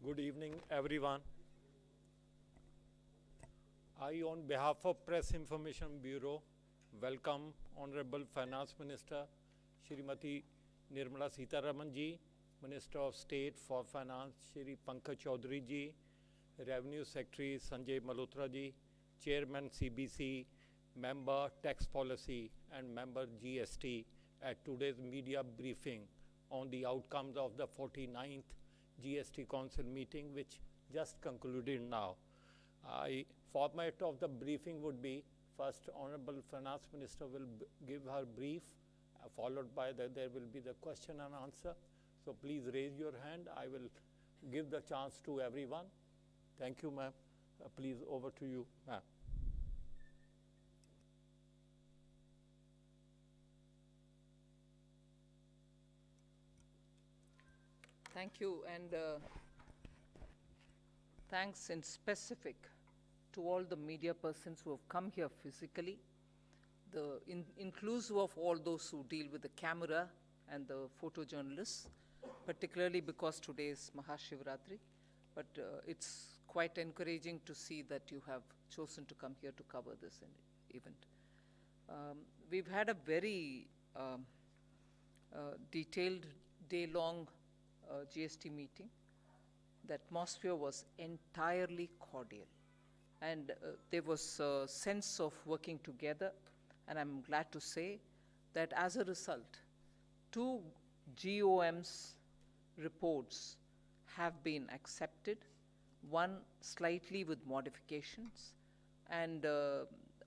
Good evening, everyone. I, on behalf of Press Information Bureau, welcome Honorable Finance Minister Shrimati Nirmala Sitharaman ji, Minister of State for Finance Shri Pankaj Chaudhary ji, Revenue Secretary Sanjay Malhotra ji, Chairman CBC, Member Tax Policy and Member GST at today's media briefing on the outcomes of the 49th GST Council meeting, which just concluded now. Format of the briefing would be, first Honorable Finance Minister will give her brief, followed by there will be the question and answer. So please raise your hand. I will give the chance to everyone. Thank you, ma'am. Please, over to you, ma'am. Thank you, and thanks in specific to all the media persons who have come here physically, inclusive of all those who deal with the camera and the photojournalists, particularly because today is Mahashivratri. But it's quite encouraging to see that you have chosen to come here to cover this event. We've had a very detailed day-long GST meeting. The atmosphere was entirely cordial, and there was a sense of working together, and I'm glad to say that as a result, 2 GOM's reports have been accepted, one slightly with modifications, and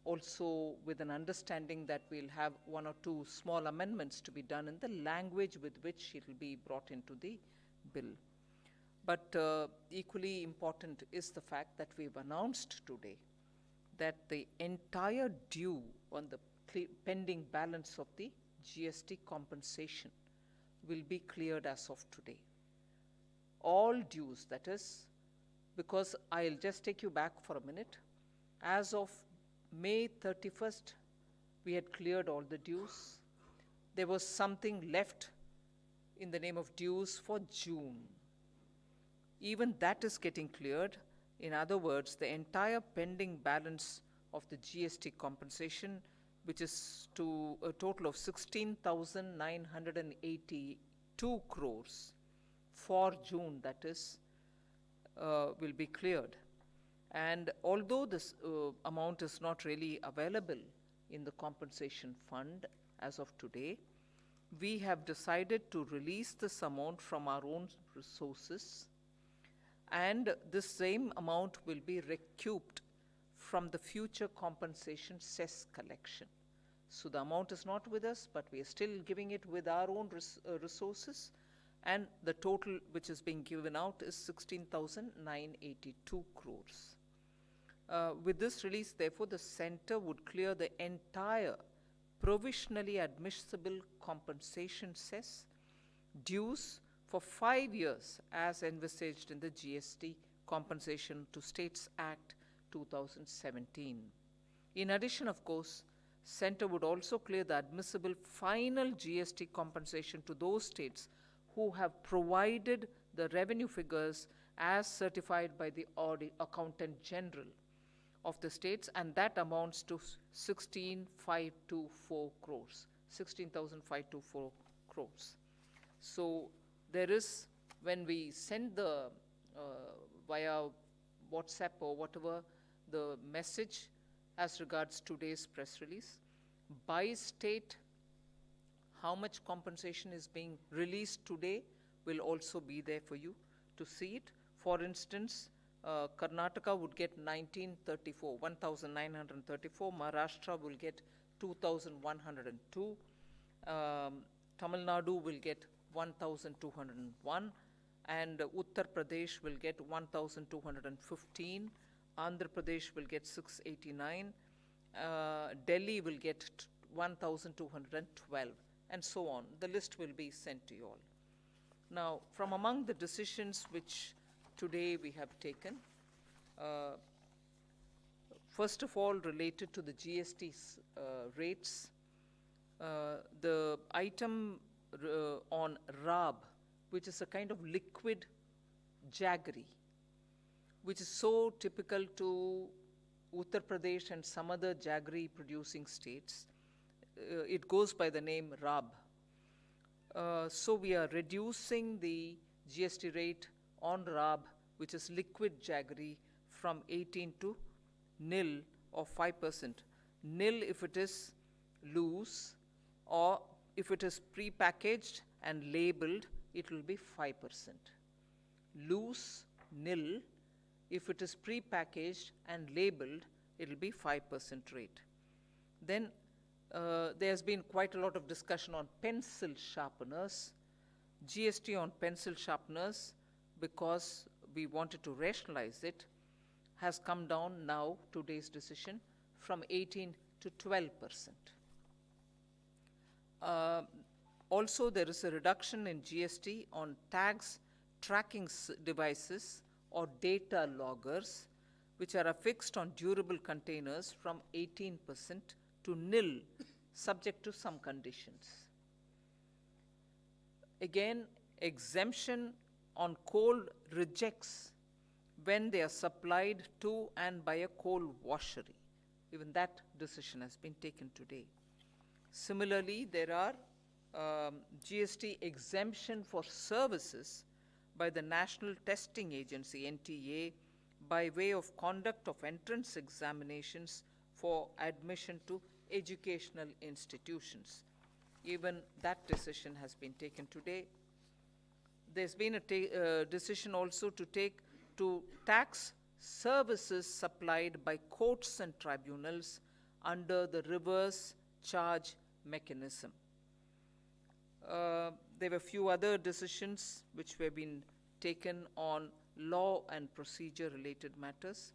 also with an understanding that we'll have 1 or 2 small amendments to be done in the language with which it will be brought into the bill. But equally important is the fact that we've announced today that the entire due on the pending balance of the GST compensation will be cleared as of today. All dues, that is, because I'll just take you back for a minute. As of May 31st, we had cleared all the dues. There was something left in the name of dues for June. Even that is getting cleared. In other words, the entire pending balance of the GST compensation, which is to a total of 16,982 crores for June, that is, will be cleared. And although this amount is not really available in the compensation fund as of today, we have decided to release this amount from our own resources, and this same amount will be recouped from the future compensation cess collection. So the amount is not with us, but we are still giving it with our own resources, and the total which is being given out is 16,982 crores. With this release, therefore, the center would clear the entire provisionally admissible compensation cess dues for 5 years as envisaged in the GST Compensation to States Act 2017. In addition, of course, center would also clear the admissible final GST compensation to those states who have provided the revenue figures as certified by the Accountant General of the states, and that amounts to 16,524 crores. 16,524 crores. So there is, when we send the via WhatsApp or whatever the message as regards today's press release, by state, how much compensation is being released today will also be there for you to see it. For instance, Karnataka would get 1,934, Maharashtra will get 2,102, Tamil Nadu will get 1,201, and Uttar Pradesh will get 1,215, Andhra Pradesh will get 689, Delhi will get 1,212, and so on. The list will be sent to you all. Now, from among the decisions which today we have taken, first of all, related to the GST rates, the item on RAB, which is a kind of liquid jaggery, which is so typical to Uttar Pradesh and some other jaggery producing states. It goes by the name RAB. So we are reducing the GST rate on RAB, which is liquid jaggery, from 18 to nil or 5%. Nil if it is loose, or if it is pre-packaged and labeled, it will be 5%. Loose, nil. If it is pre-packaged and labeled, it will be 5% rate. Then there's been quite a lot of discussion on pencil sharpeners. GST on pencil sharpeners, because we wanted to rationalize it, has come down now, today's decision, from 18 to 12%. Also, there is a reduction in GST on tags, tracking devices, or data loggers, which are affixed on durable containers, from 18% to nil, subject to some conditions. Again, exemption on coal rejects when they are supplied to and by a coal washery. Even that decision has been taken today. Similarly, there are GST exemption for services by the National Testing Agency, NTA, by way of conduct of entrance examinations for admission to educational institutions. Even that decision has been taken today. There's been a decision also to tax services supplied by courts and tribunals under the reverse charge mechanism. There were a few other decisions which were being taken on law and procedure related matters.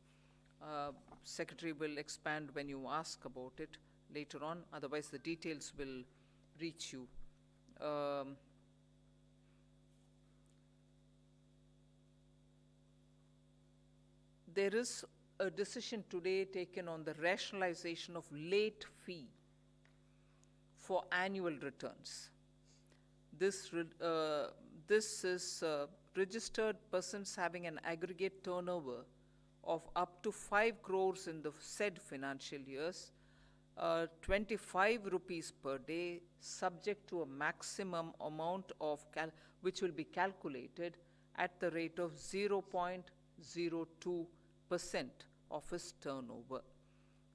Secretary will expand when you ask about it later on, otherwise the details will reach you. There is a decision today taken on the rationalization of late fee for annual returns. This is registered persons having an aggregate turnover of up to 5 crores in the said financial years, 25 rupees per day, subject to a maximum amount of which will be calculated at the rate of 0.02% of his turnover.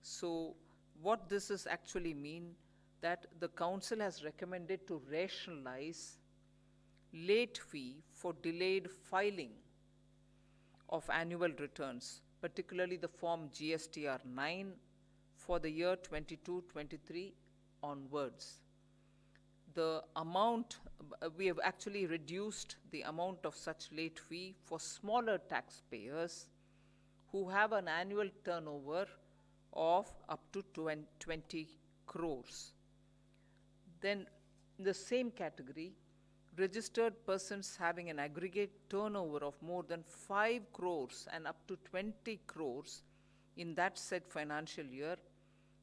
So what this is actually mean, that the council has recommended to rationalize late fee for delayed filing of annual returns, particularly the form GSTR 9 for the year 22-23 onwards. The amount, we have actually reduced the amount of such late fee for smaller taxpayers who have an annual turnover of up to 20 crores. Then in the same category, registered persons having an aggregate turnover of more than 5 crores and up to 20 crores in that said financial year,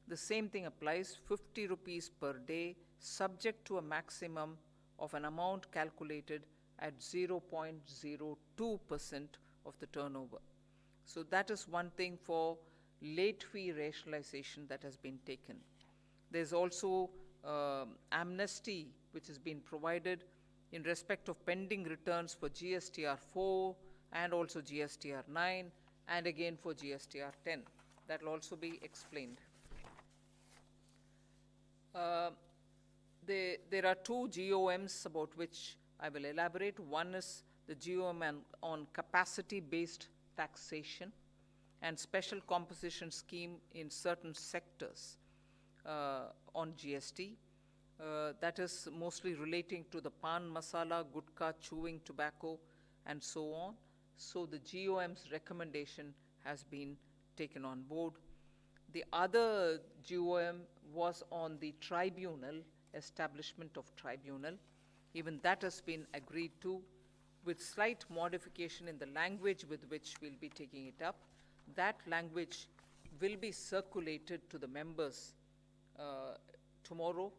the same thing applies, 50 rupees per day, subject to a maximum of an amount calculated at 0.02% of the turnover. So that is one thing for late fee rationalization that has been taken. There's also amnesty which has been provided in respect of pending returns for GSTR 4 and also GSTR 9 and again for GSTR 10. That will also be explained. There are two GOMs about which I will elaborate. One is the GOM on capacity-based taxation and special composition scheme in certain sectors on GST. That is mostly relating to the pan masala, gutka, chewing tobacco, and so on. So the GOM's recommendation has been taken on board. The other GOM was on the tribunal, establishment of tribunal. Even that has been agreed to, with slight modification in the language with which we'll be taking it up. That language will be circulated to the members tomorrow,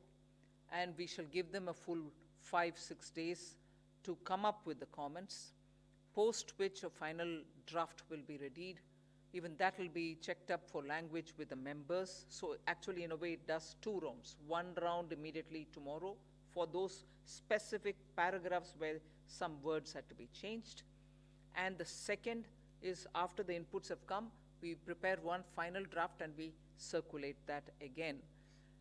and we shall give them a full 5-6 days to come up with the comments. post which a final draft will be readied. Even that will be checked up for language with the members. So actually, in a way, it does two rounds. One round immediately tomorrow for those specific paragraphs where some words had to be changed. And the second is after the inputs have come, we prepare one final draft and we circulate that again.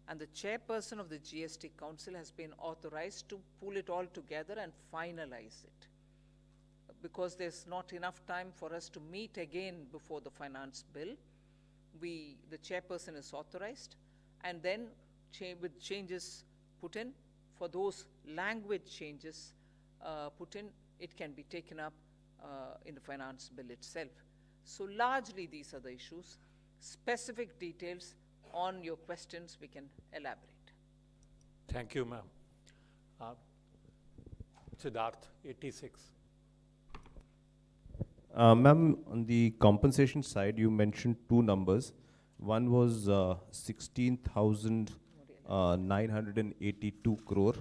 And the chairperson of the GST Council has been authorized to pull it all together and finalize it. Because there's not enough time for us to meet again before the finance bill, the chairperson is authorized, and then with changes put in, for those language changes put in, it can be taken up in the finance bill itself. So largely these are the issues. Specific details on your questions we can elaborate. Thank you, ma'am. Siddharth, 86. Ma'am, on the compensation side, you mentioned two numbers. One was 16,982 crore,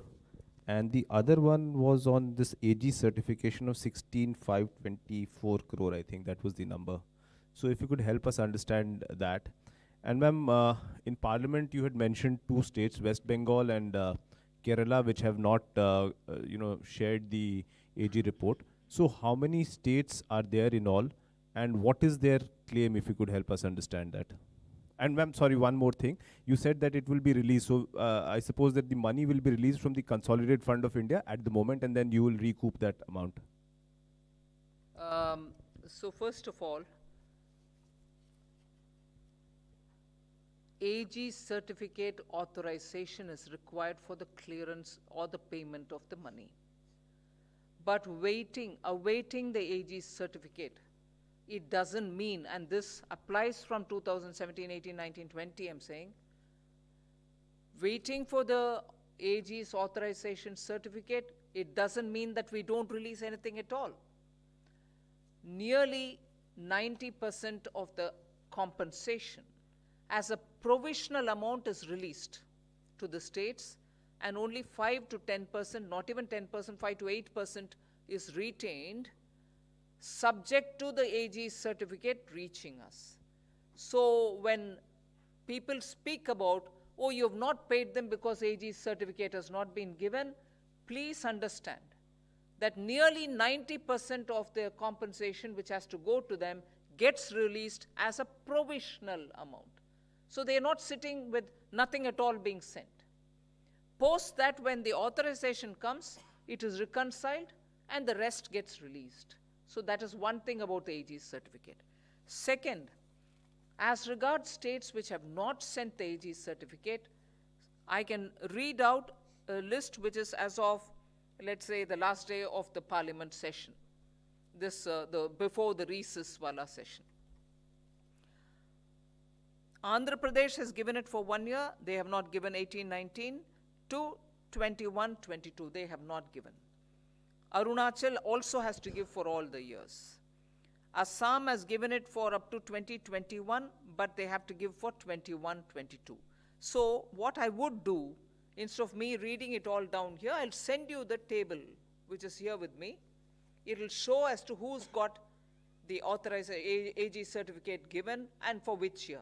and the other one was on this AG certification of 16,524 crore, I think that was the number. So if you could help us understand that. And ma'am, in Parliament you had mentioned two states, West Bengal and Kerala, which have not shared the AG report. So how many states are there in all, and what is their claim, if you could help us understand that? And ma'am, sorry, one more thing. You said that it will be released, so I suppose that the money will be released from the Consolidated Fund of India at the moment, and then you will recoup that amount. So first of all, AG certificate authorization is required for the clearance or the payment of the money. But awaiting the AG certificate, it doesn't mean, and this applies from 2017, 18, 19, 20, I'm saying, waiting for the AG's authorization certificate, it doesn't mean that we don't release anything at all. Nearly 90% of the compensation as a provisional amount is released to the states, and only 5 to 10%, not even 10%, 5 to 8% is retained, subject to the AG certificate reaching us. So when people speak about, oh, you have not paid them because AG certificate has not been given, please understand that nearly 90% of their compensation which has to go to them gets released as a provisional amount. So they are not sitting with nothing at all being sent. Post that, when the authorization comes, it is reconciled and the rest gets released. So that is one thing about the AG certificate. Second, as regards states which have not sent the AG certificate, I can read out a list which is as of, let's say, the last day of the Parliament session, before the recess wala session. Andhra Pradesh has given it for 1 year. They have not given 18-19 to 21-22. They have not given. Arunachal also has to give for all the years. Assam has given it for up to 2021, but they have to give for 21-22. So what I would do, instead of me reading it all down here, I'll send you the table which is here with me. It will show as to who's got the authorized AG certificate given and for which year,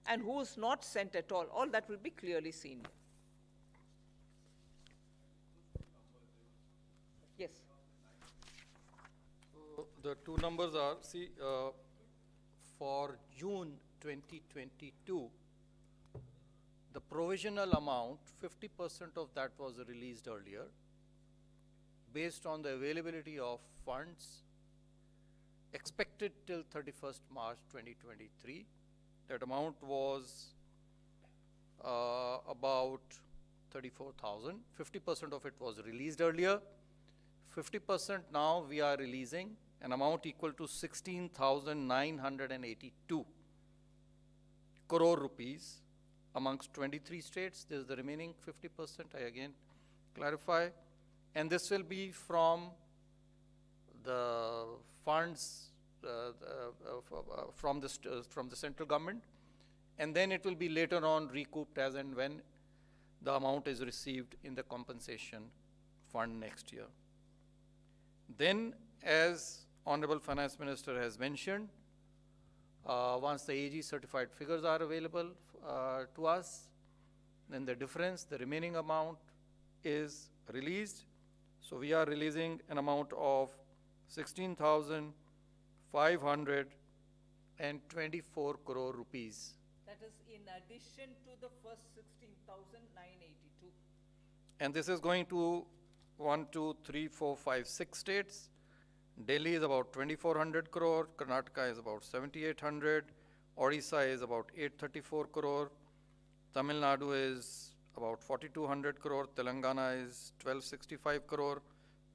and who's not sent at all. All that will be clearly seen. Yes. The two numbers are, for June 2022, the provisional amount, 50% of that was released earlier, based on the availability of funds expected till 31st March 2023. That amount was about 34,000. 50% of it was released earlier. 50% now we are releasing an amount equal to 16,982 crore rupees amongst 23 states. This is the remaining 50%, I again clarify. And this will be from the funds from the central government, and then it will be later on recouped as and when the amount is received in the compensation fund next year. Then, as Honorable Finance Minister has mentioned, once the AG certified figures are available to us, then the difference, the remaining amount is released. So we are releasing an amount of 16,524 crore rupees. That is in addition to the first 16,982. And this is going to 1, 2, 3, 4, 5, 6 states. Delhi is about 2,400 crore, Karnataka is about 7,800, Odisha is about 834 crore, Tamil Nadu is about 4,200 crore, Telangana is 1,265 crore,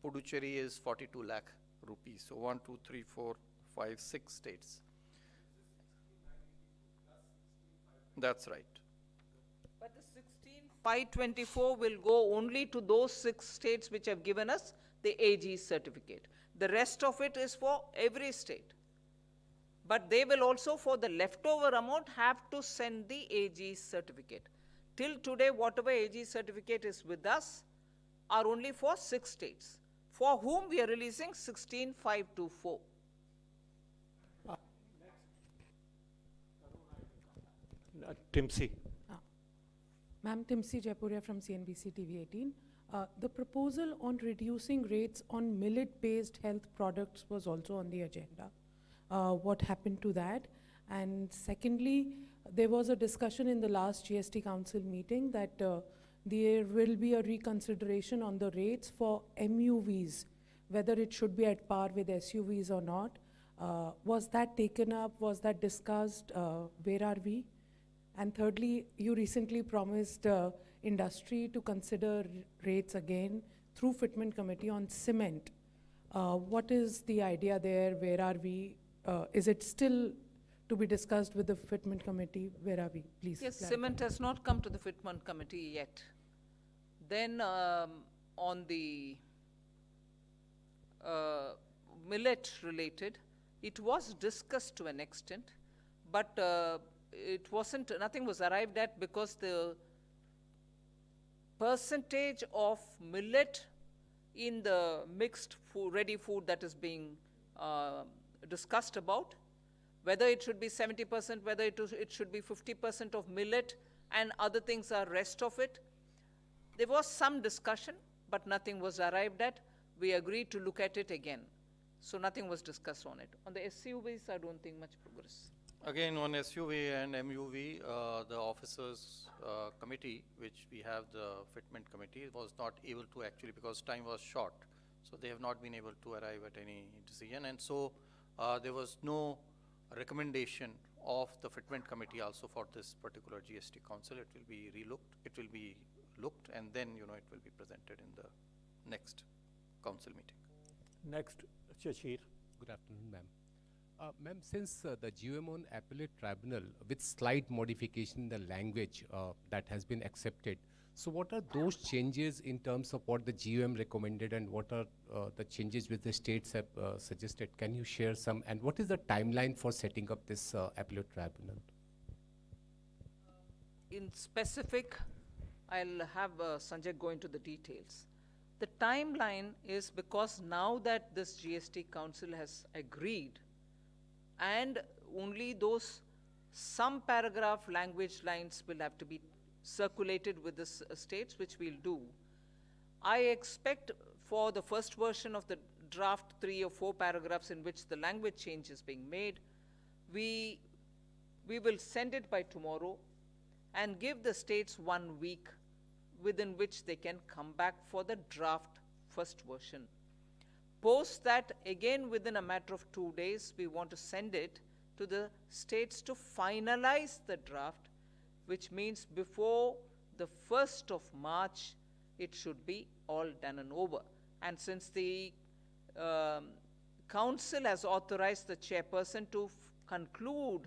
Puducherry is 42 lakh rupees. So 1, 2, 3, 4, 5, 6 states. That's right. But the 16,524 will go only to those 6 states which have given us the AG certificate. The rest of it is for every state. But they will also, for the leftover amount, have to send the AG certificate. Till today, whatever AG certificate is with us are only for 6 states, for whom we are releasing 16,524. Timsi. Ma'am, Timsi Jaipuria from CNBC TV 18. The proposal on reducing rates on millet-based health products was also on the agenda. What happened to that? And secondly, there was a discussion in the last GST Council meeting that there will be a reconsideration on the rates for MUVs, whether it should be at par with SUVs or not. Was that taken up? Was that discussed? Where are we? And thirdly, you recently promised industry to consider rates again through Fitment Committee on cement. What is the idea there? Where are we? Is it still to be discussed with the Fitment Committee? Where are we? Please. Yes, clarify. cement has not come to the Fitment Committee yet. Then on the millet related, it was discussed to an extent, but nothing was arrived at because the percentage of millet in the mixed food, ready food that is being discussed about, whether it should be 70%, whether it should be 50% of millet and other things are rest of it. There was some discussion, but nothing was arrived at. We agreed to look at it again. So nothing was discussed on it. On the SUVs, I don't think much progress. Again, on SUV and MUV, the officers committee, which we have the fitment committee, was not able to actually, because time was short. So they have not been able to arrive at any decision. And so there was no recommendation of the fitment committee also for this particular GST council. It will be relooked, it will be looked, and then, it will be presented in the next council meeting. Next, Shashir. Good afternoon, ma'am. Ma'am, since the GMO appellate tribunal, with slight modification in the language that has been accepted, so what are those changes in terms of what the GUM recommended and what are the changes which the states have suggested? Can you share some, and what is the timeline for setting up this appellate tribunal? In specific, I'll have Sanjay go into the details. The timeline is because now that this GST Council has agreed, and only those some paragraph language lines will have to be circulated with the states, which we'll do. I expect for the first version of the draft 3 or 4 paragraphs in which the language change is being made, we will send it by tomorrow and give the states 1 week within which they can come back for the draft first version. Post that, again within a matter of 2 days, we want to send it to the states to finalize the draft, which means before the 1st of March, it should be all done and over. And since the council has authorized the chairperson to conclude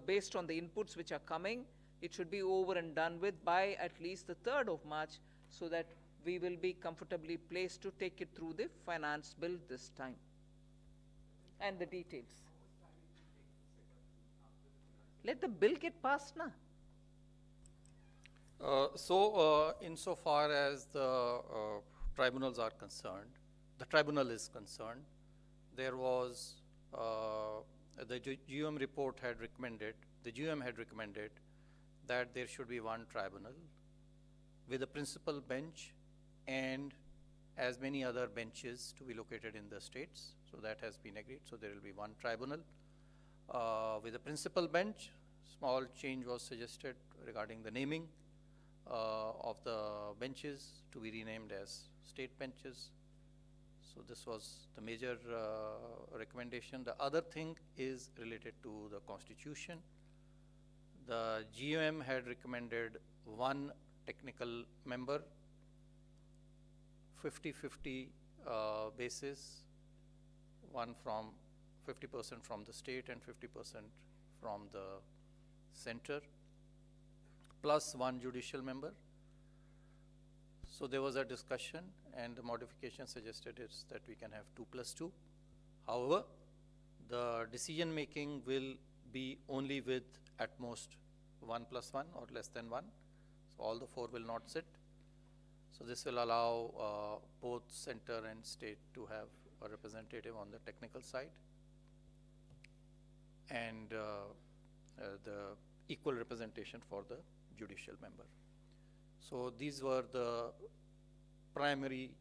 based on the inputs which are coming, it should be over and done with by at least the 3rd of March, so that we will be comfortably placed to take it through the finance bill this time. And the details. Let the bill get passed now. Insofar as the tribunals are concerned, the tribunal is concerned, there was, the GUM report had recommended, the GUM had recommended that there should be one tribunal with a principal bench and as many other benches to be located in the states. So that has been agreed. So there will be one tribunal with a principal bench. Small change was suggested regarding the naming of the benches to be renamed as state benches. So this was the major recommendation. The other thing is related to the constitution. The GUM had recommended one technical member, 50-50 basis, one from 50% from the state and 50% from the center, plus one judicial member. So there was a discussion and the modification suggested is that we can have 2+2. However, the decision making will be only with at most 1+1 or less than 1. So all the 4 will not sit. So this will allow both center and state to have a representative on the technical side and the equal representation for the judicial member. So these were the primary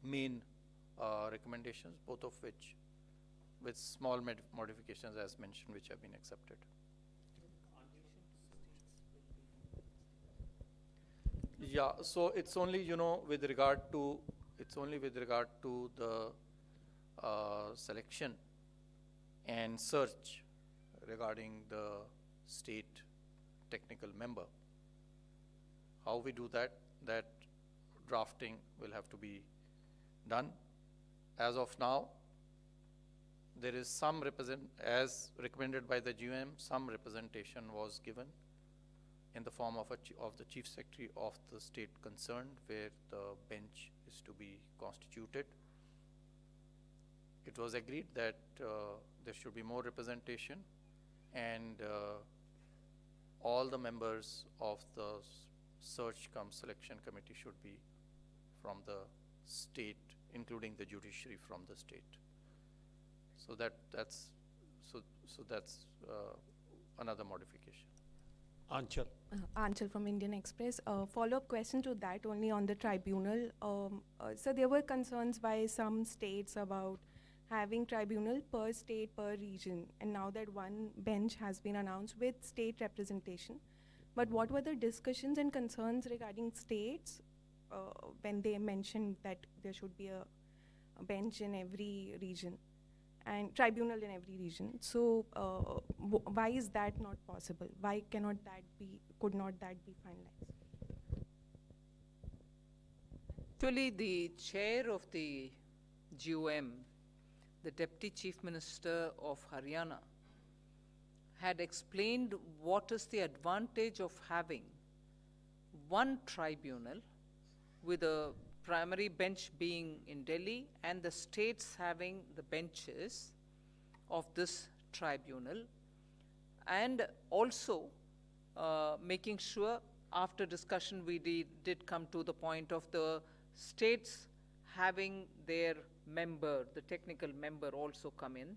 main recommendations, both of which with small modifications as mentioned, which have been accepted. Yeah, so it's only, you know, with regard to, the selection and search regarding the state technical member. How we do that, that drafting will have to be done. As of now, there is some as recommended by the GUM, some representation was given in the form of the Chief Secretary of the state concerned, where the bench is to be constituted. It was agreed that there should be more representation, and all the members of the search cum selection committee should be from the state, including the judiciary from the state. So that's another modification. Anchal. Anchal from Indian Express. Follow-up question to that, only on the tribunal. So there were concerns by some states about having tribunal per state, per region, and now that one bench has been announced with state representation. But what were the discussions and concerns regarding states when they mentioned that there should be a bench in every region and tribunal in every region? So why is that not possible? Why could not that be finalized? Actually, the chair of the GUM, the Deputy Chief Minister of Haryana, had explained what is the advantage of having one tribunal with a primary bench being in Delhi and the states having the benches of this tribunal, and also making sure, after discussion we did come to the point of the states having their member, the technical member also come in,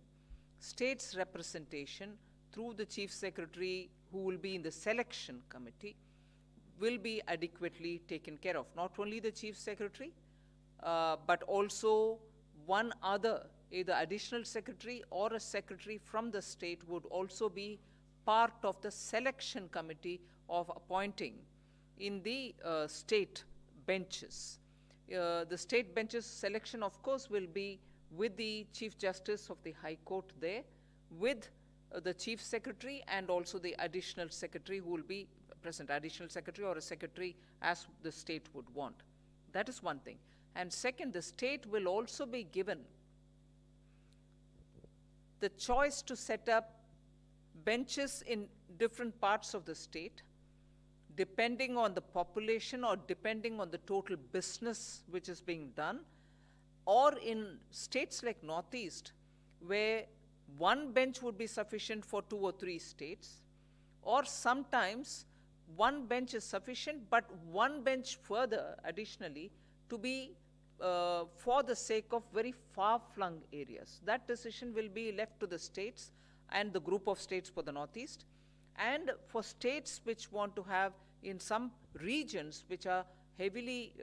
states representation through the Chief Secretary who will be in the selection committee will be adequately taken care of. Not only the Chief Secretary, but also one other, either additional secretary or a secretary from the state would also be part of the selection committee of appointing in the state benches. The state benches selection, of course, will be with the Chief Justice of the High Court there, with the Chief Secretary and also the additional secretary who will be present, additional secretary or a secretary as the state would want. That is one thing. And second, the state will also be given the choice to set up benches in different parts of the state, depending on the population or depending on the total business which is being done, or in states like Northeast, where one bench would be sufficient for 2 or 3 states, or sometimes one bench is sufficient, but one bench further additionally to be for the sake of very far-flung areas. That decision will be left to the states and the group of states for the Northeast. And for states which want to have in some regions which are heavily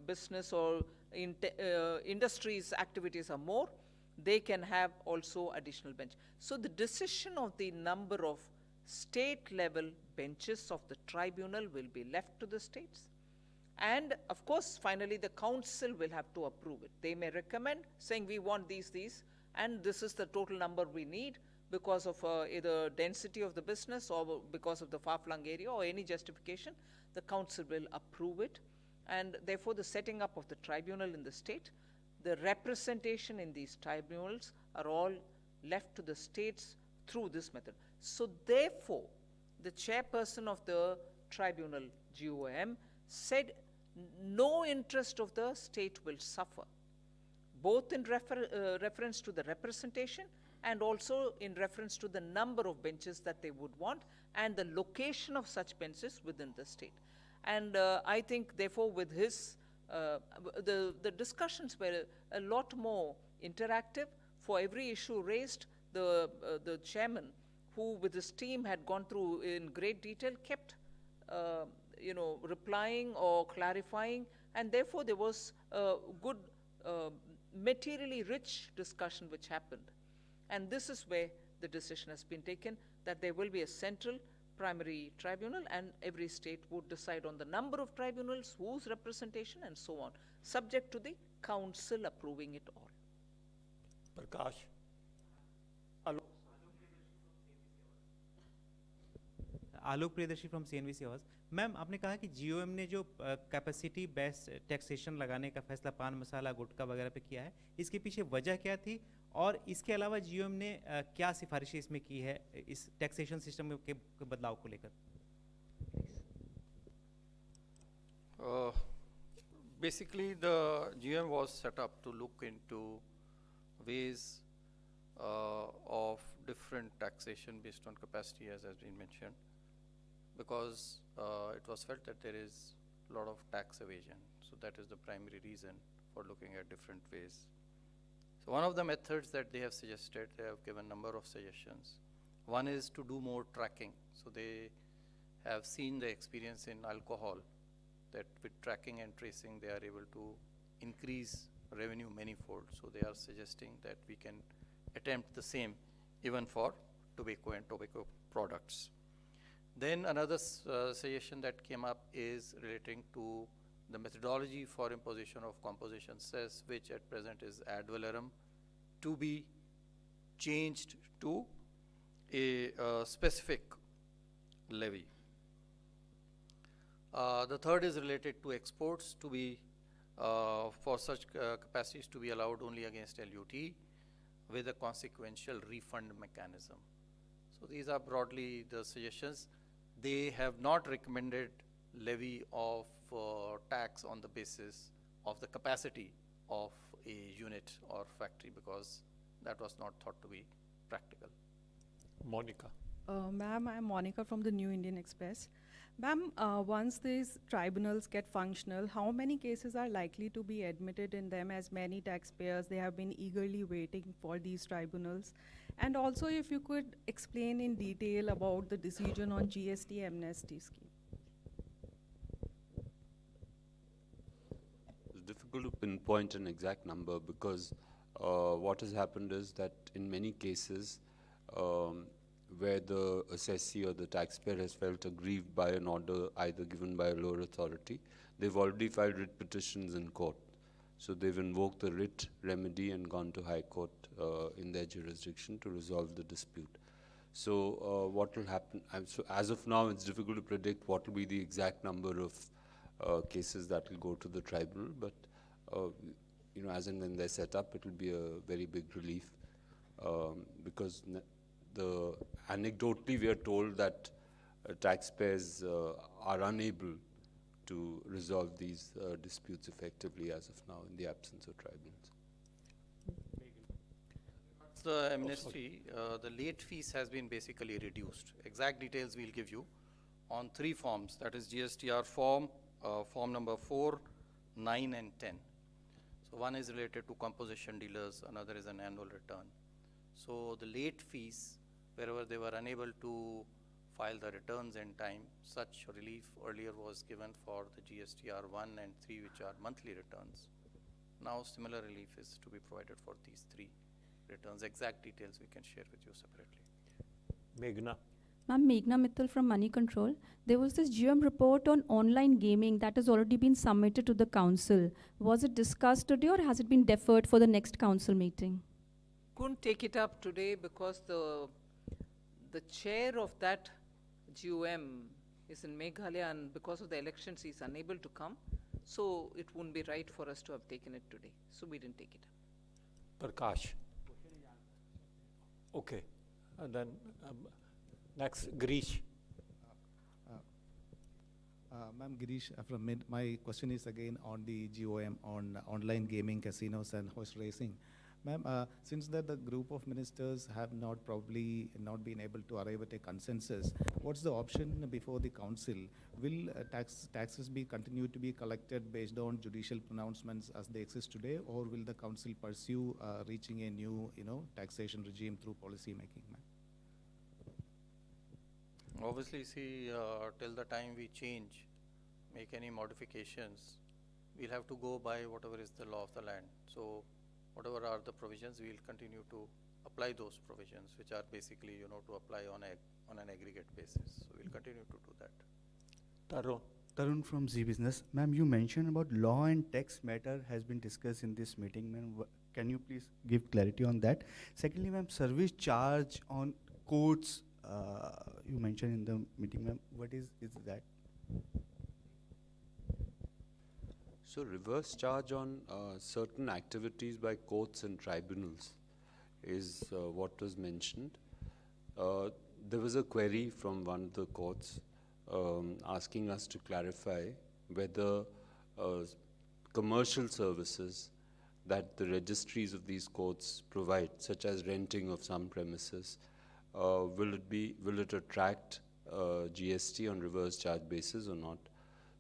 business or industries activities are more, they can have also additional bench. So the decision of the number of state level benches of the tribunal will be left to the states. And of course, finally, the council will have to approve it. They may recommend saying we want these, and this is the total number we need because of either density of the business or because of the far-flung area or any justification. The council will approve it. And therefore, the setting up of the tribunal in the state, the representation in these tribunals are all left to the states through this method. So therefore, the chairperson of the tribunal, GOM, said no interest of the state will suffer, both in reference to the representation and also in reference to the number of benches that they would want and the location of such benches within the state. And I think, therefore, with his, the discussions were a lot more interactive. For every issue raised, the chairman, who with his team had gone through in great detail, kept replying or clarifying, and therefore there was a good, materially rich discussion which happened. And this is where the decision has been taken, that there will be a central primary tribunal and every state would decide on the number of tribunals, whose representation and so on, subject to the council approving it all. Prakash. Alok Priyadarshi from CNBC आवाज। Ma'am, आपने कहा कि GOM ने जो capacity based taxation लगाने का फैसला पान मसाला गुटखा वगैरह पे किया है, इसके पीछे वजह क्या थी और इसके अलावा GOM ने क्या सिफारिशें इसमें की है इस टैक्सेशन सिस्टम के बदलाव को लेकर? Basically, the GM was set up to look into ways of different taxation based on capacity, as has been mentioned, because it was felt that there is a lot of tax evasion. So that is the primary reason for looking at different ways. So one of the methods that they have suggested, they have given a number of suggestions. One is to do more tracking. So they have seen the experience in alcohol, that with tracking and tracing, they are able to increase revenue manifold. So they are suggesting that we can attempt the same even for tobacco and tobacco products. Then another suggestion that came up is relating to the methodology for imposition of composition cess, which at present is ad valorem, to be changed to a specific levy. The third is related to exports, to be for such capacities to be allowed only against LUT with a consequential refund mechanism. So these are broadly the suggestions. They have not recommended levy of tax on the basis of the capacity of a unit or factory, because that was not thought to be practical. Monica. Ma'am, I'm Monica from the New Indian Express. Ma'am, once these tribunals get functional, how many cases are likely to be admitted in them, as many taxpayers, they have been eagerly waiting for these tribunals? And also, if you could explain in detail about the decision on GST amnesty scheme. It's difficult to pinpoint an exact number because what has happened is that in many cases, where the assessee or the taxpayer has felt aggrieved by an order either given by a lower authority, they've already filed writ petitions in court. So they've invoked the writ remedy and gone to High Court in their jurisdiction to resolve the dispute. So what will happen, so as of now it's difficult to predict what will be the exact number of cases that will go to the tribunal, but as and when they're set up, it will be a very big relief because anecdotally we are told that taxpayers are unable to resolve these disputes effectively as of now in the absence of tribunals. The amnesty, the late fees has been basically reduced. Exact details we'll give you on 3 forms, that is GSTR form, form number 4, 9 and 10. So one is related to composition dealers, another is an annual return. So the late fees, wherever they were unable to file the returns in time, such relief earlier was given for the GSTR 1 and 3, which are monthly returns. Now similar relief is to be provided for these 3 returns. Exact details we can share with you separately. Meghna. Ma'am, Meghna Mittal from Money Control. There was this GM report on online gaming that has already been submitted to the council. Was it discussed today or has it been deferred for the next council meeting? Couldn't take it up today because the chair of that GOM is in Meghalaya, and because of the elections he is unable to come. So it wouldn't be right for us to have taken it today. So we didn't take it up. Prakash. Okay. And then next, Girish. Ma'am, Girish from Mid. My question is again on the GOM on online gaming, casinos and horse racing. Ma'am, since that the group of ministers have probably not been able to arrive at a consensus, what's the option before the council? Will taxes be continued to be collected based on judicial pronouncements as they exist today, or will the council pursue reaching a new, taxation regime through policy making, ma'am? Obviously, see, till the time we make any modifications, we'll have to go by whatever is the law of the land. So whatever are the provisions, we'll continue to apply those provisions, which are basically, to apply on an aggregate basis. So we'll continue to do that. Tarun. Tarun from Z Business. Ma'am, you mentioned about law and tax matter has been discussed in this meeting. Ma'am, can you please give clarity on that? Secondly, ma'am, service charge on courts, you mentioned in the meeting, ma'am. What is that? So reverse charge on certain activities by courts and tribunals is what was mentioned. There was a query from one of the courts asking us to clarify whether commercial services that the registries of these courts provide, such as renting of some premises, will it attract GST on reverse charge basis or not?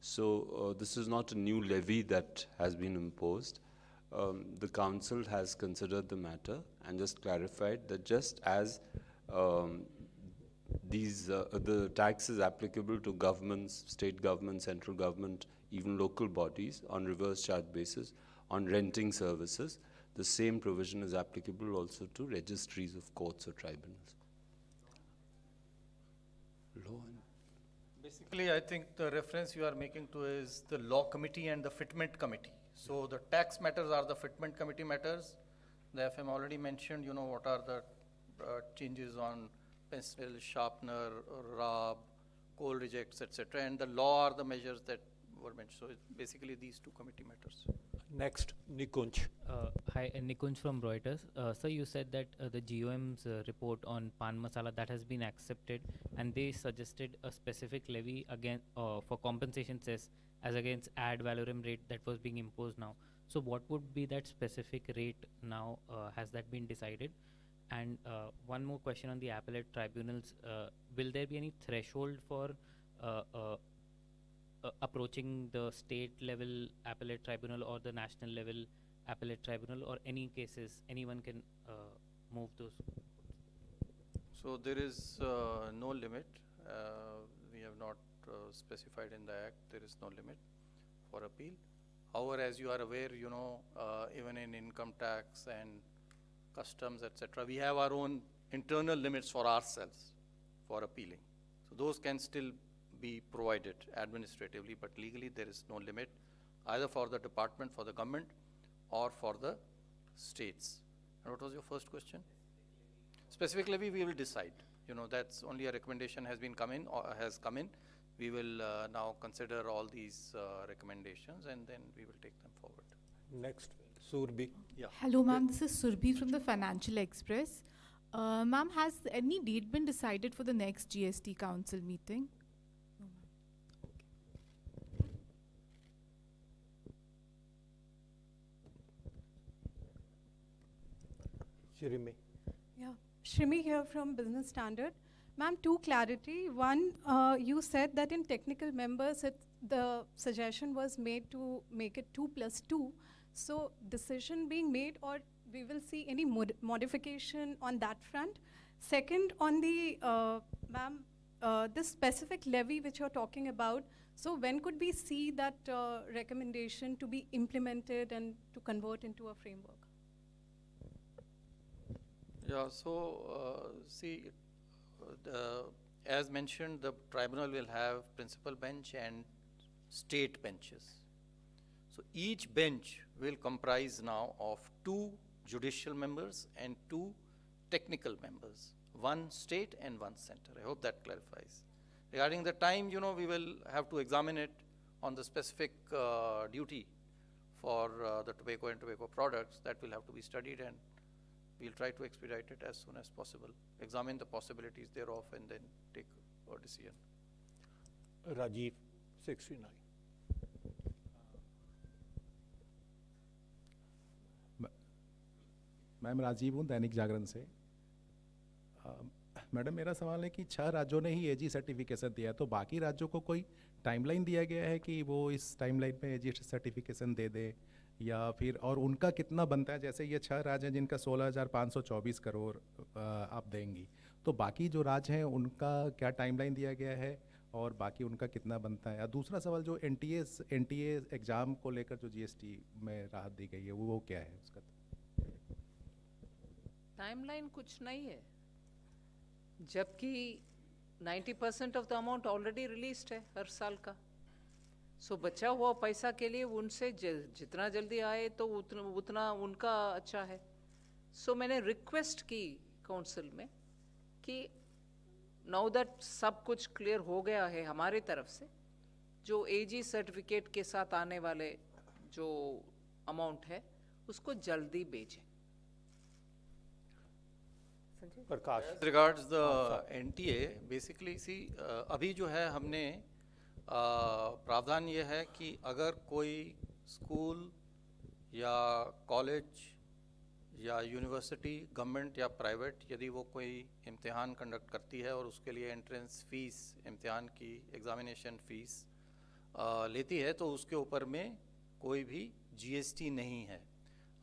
So this is not a new levy that has been imposed. The council has considered the matter and just clarified that just as the tax is applicable to governments, state government, central government, even local bodies on reverse charge basis on renting services, the same provision is applicable also to registries of courts or tribunals. Basically, I think the reference you are making to is the law committee and the fitment committee. So the tax matters are the fitment committee matters. The FM already mentioned, what are the changes on pencil, sharpener, rub, coal rejects, etc. And the law are the measures that were mentioned. So it's basically these 2 committee matters. Next, Nikunj. Hi, Nikunj from Reuters. Sir, you said that the GOM's report on pan masala that has been accepted, and they suggested a specific levy again for compensation cess as against ad valorem rate that was being imposed now. So what would be that specific rate now? Has that been decided? And one more question on the appellate tribunals. Will there be any threshold for approaching the state level appellate tribunal or the national level appellate tribunal, or any cases anyone can move those? So there is no limit. We have not specified in the Act, there is no limit for appeal. However, as you are aware, even in income tax and customs, etc., we have our own internal limits for ourselves for appealing. So those can still be provided administratively, but legally there is no limit either for the department, for the government, or for the states. And what was your first question? Specific levy we will decide. That's only a recommendation has come in. We will now consider all these recommendations and then we will take them forward. Next, Surbhi. Yeah. Hello, ma'am. This is Surbhi from the Financial Express. Ma'am, has any date been decided for the next GST Council meeting? Shirimi. Yeah, Shrimi here from Business Standard. Ma'am, 2 clarity. One, you said that in technical members, the suggestion was made to make it 2+2. So decision being made, or we will see any modification on that front? Second, on the, ma'am, this specific levy which you're talking about, so when could we see that recommendation to be implemented and to convert into a framework? Yeah, so see, as mentioned, the tribunal will have principal bench and state benches. So each bench will comprise now of 2 judicial members and 2 technical members, 1 state and 1 center. I hope that clarifies. Regarding the time, we will have to examine it on the specific duty for the tobacco and tobacco products. That will have to be studied, and we'll try to expedite it as soon as possible, examine the possibilities thereof, and then take a decision. Rajiv, 69. Ma'am Rajiv हूँ दैनिक जागरण से। Madam मेरा सवाल है कि 6 राज्यों ने ही एजी certification दिया है, तो बाकी राज्यों को कोई टाइमलाइन दिया गया है कि वो इस टाइमलाइन में एजी सर्टिफिकेशन दे दे, या फिर और उनका कितना बनता है? जैसे ये 6 राज्य हैं जिनका 16,524 करोड़ आप देंगी, तो बाकी जो राज्य हैं उनका क्या टाइमलाइन दिया गया है और बाकी उनका कितना बनता है? दूसरा सवाल, जो एनटीए एग्ज़ाम को लेकर जो जीएसटी में राहत दी गई है वो क्या है उसका? टाइमलाइन कुछ नहीं है, जबकि 90% of the amount already released है हर साल का। सो बचा हुआ पैसा के लिए उनसे जितना जल्दी आए तो उतना उनका अच्छा है। सो मैंने रिक्वेस्ट की काउंसिल में कि नाउ दैट सब कुछ क्लियर हो गया है हमारी तरफ से, जो एजी सर्टिफिकेट के साथ आने वाले जो अमाउंट है उसको जल्दी भेजें। प्रकाश, regards the NTA, basically see अभी जो है हमने प्रावधान ये है कि अगर कोई स्कूल या कॉलेज या यूनिवर्सिटी, गवर्नमेंट या प्राइवेट, यदि वो कोई इम्तिहान कंडक्ट करती है और उसके लिए एंट्रेंस फीस, इम्तिहान की एग्ज़ामिनेशन फ़ीस लेती है, तो उसके ऊपर में कोई भी जीएसटी नहीं है।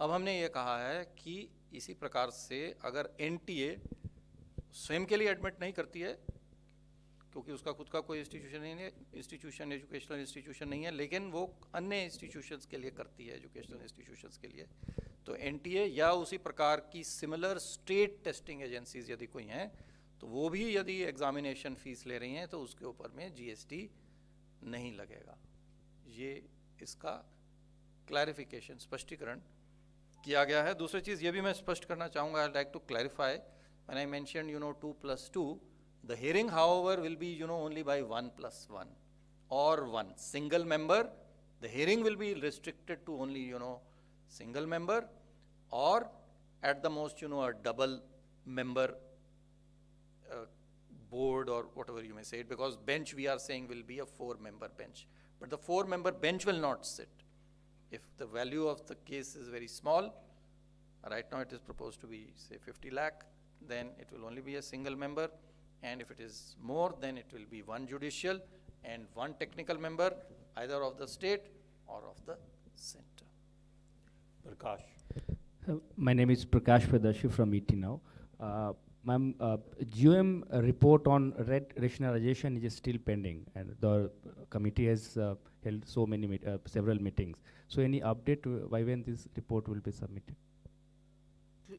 अब हमने ये कहा है कि इसी प्रकार से अगर एनटीए स्वयं के लिए एडमिट नहीं करती है, क्योंकि उसका खुद का कोई इंस्टीट्यूशन नहीं है, एजुकेशनल इंस्टीट्यूशन नहीं है, लेकिन वो अन्य इंस्टीट्यूशंस के लिए करती है, एजुकेशनल इंस्टीट्यूशंस के लिए, तो एनटीए या उसी प्रकार की सिमिलर स्टेट टेस्टिंग एजेंसीज यदि कोई हैं, तो वो भी यदि एग्जामिनेशन फीस ले रही हैं तो उसके ऊपर में जीएसटी नहीं लगेगा। ये इसका क्लैरिफिकेशन, स्पष्टीकरण किया गया है। दूसरी चीज़ ये भी मैं स्पष्ट करना चाहूँगा, I like to clarify, when I mention 2 + 2, the hearing however will be only by 1 + 1 or 1 single member. The hearing will be restricted to only single member, or at the most a double member board, or whatever you may say it, because bench we are saying will be a 4-member bench, but the 4-member bench will not sit. If the value of the case is very small, right now it is proposed to be say 50 lakh, then it will only be a single member, and if it is more, then it will be 1 judicial and 1 technical member, either of the state or of the center. Prakash. My name is Prakash Pradarshi from ET Now. Ma'am, GOM report on rationalization is still pending, and the committee has held so many several meetings. So any update by when this report will be submitted?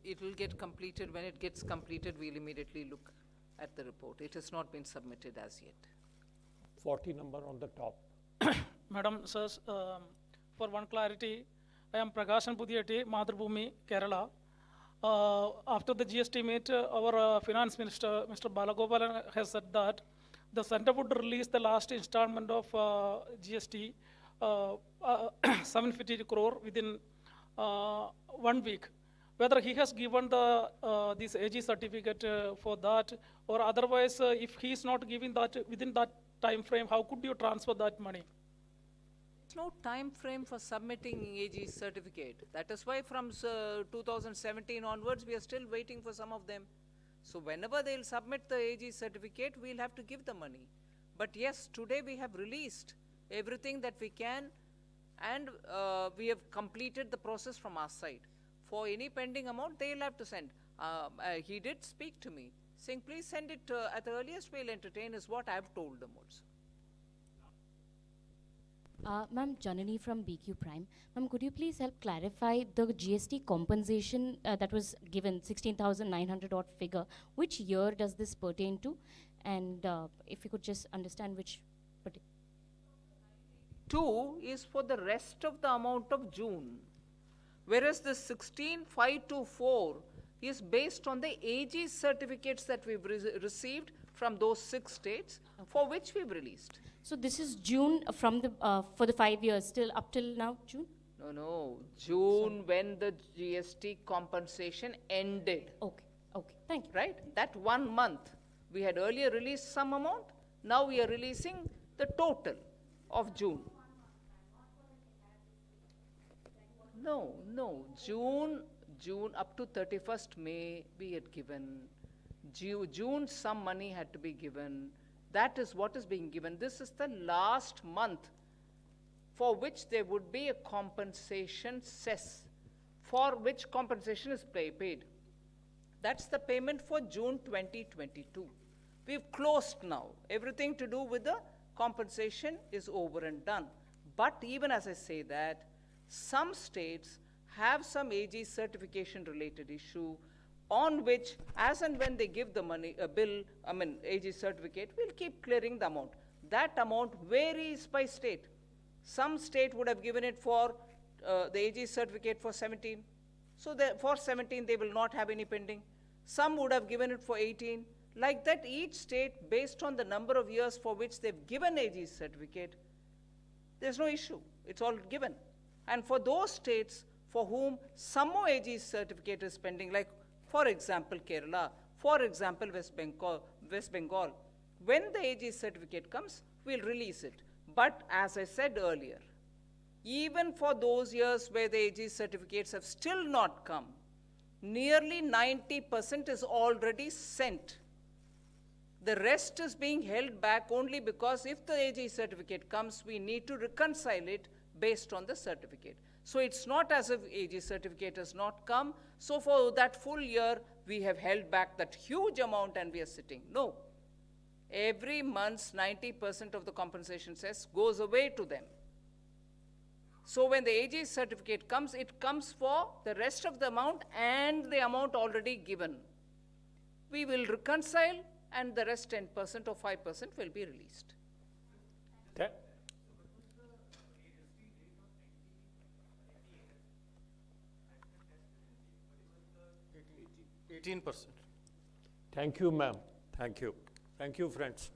It will get completed. When it gets completed, we'll immediately look at the report. It has not been submitted as yet. 40 number on the top. Madam, sirs, for one clarity, I am Prakashan Pudiyati, Madhubhumi, Kerala. After the GST meet, our finance minister, Mr. Balagopalan, has said that the center would release the last installment of GST, 750 crore within 1 week. Whether he has given the this AG certificate for that, or otherwise, if he is not giving that within that time frame, how could you transfer that money? There's no time frame for submitting AG certificate. That is why from 2017 onwards, we are still waiting for some of them. So whenever they'll submit the AG certificate, we'll have to give the money. But yes, today we have released everything that we can, and we have completed the process from our side. For any pending amount, they'll have to send. He did speak to me, saying, please send it at the earliest, we'll entertain, is what I've told them also. Ma'am, Janani from BQ Prime. Ma'am, could you please help clarify the GST compensation that was given, 16,900 odd figure? Which year does this pertain to? And if you could just understand which. 2 is for the rest of the amount of June, whereas the 16,524 is based on the AG certificates that we've received from those 6 states, for which we've released. So this is June from the for the 5 years, still up till now, June? No, June when the GST compensation ended. Okay, thank you. Right? That 1 month. We had earlier released some amount, now we are releasing the total of June. No, June up to 31st May we had given. June some money had to be given. That is what is being given. This is the last month for which there would be a compensation cess, for which compensation is paid. That's the payment for June 2022. We've closed now. Everything to do with the compensation is over and done. But even as I say that, some states have some AG certification related issue on which, as and when they give the money, AG certificate, we'll keep clearing the amount. That amount varies by state. Some state would have given it for the AG certificate for 17. So for 17, they will not have any pending. Some would have given it for 18. Like that, each state, based on the number of years for which they've given AG certificate, there's no issue. It's all given. And for those states for whom some more AG certificate is pending, like for example Kerala, for example West Bengal, when the AG certificate comes, we'll release it. But as I said earlier, even for those years where the AG certificates have still not come, nearly 90% is already sent. The rest is being held back only because if the AG certificate comes, we need to reconcile it based on the certificate. So it's not as if AG certificate has not come. So for that full year, we have held back that huge amount and we are sitting. No. Every month, 90% of the compensation cess goes away to them. So when the AG certificate comes, it comes for the rest of the amount and the amount already given. We will reconcile and the rest 10% or 5% will be released. 18%. Thank you, ma'am. Thank you. Thank you, friends.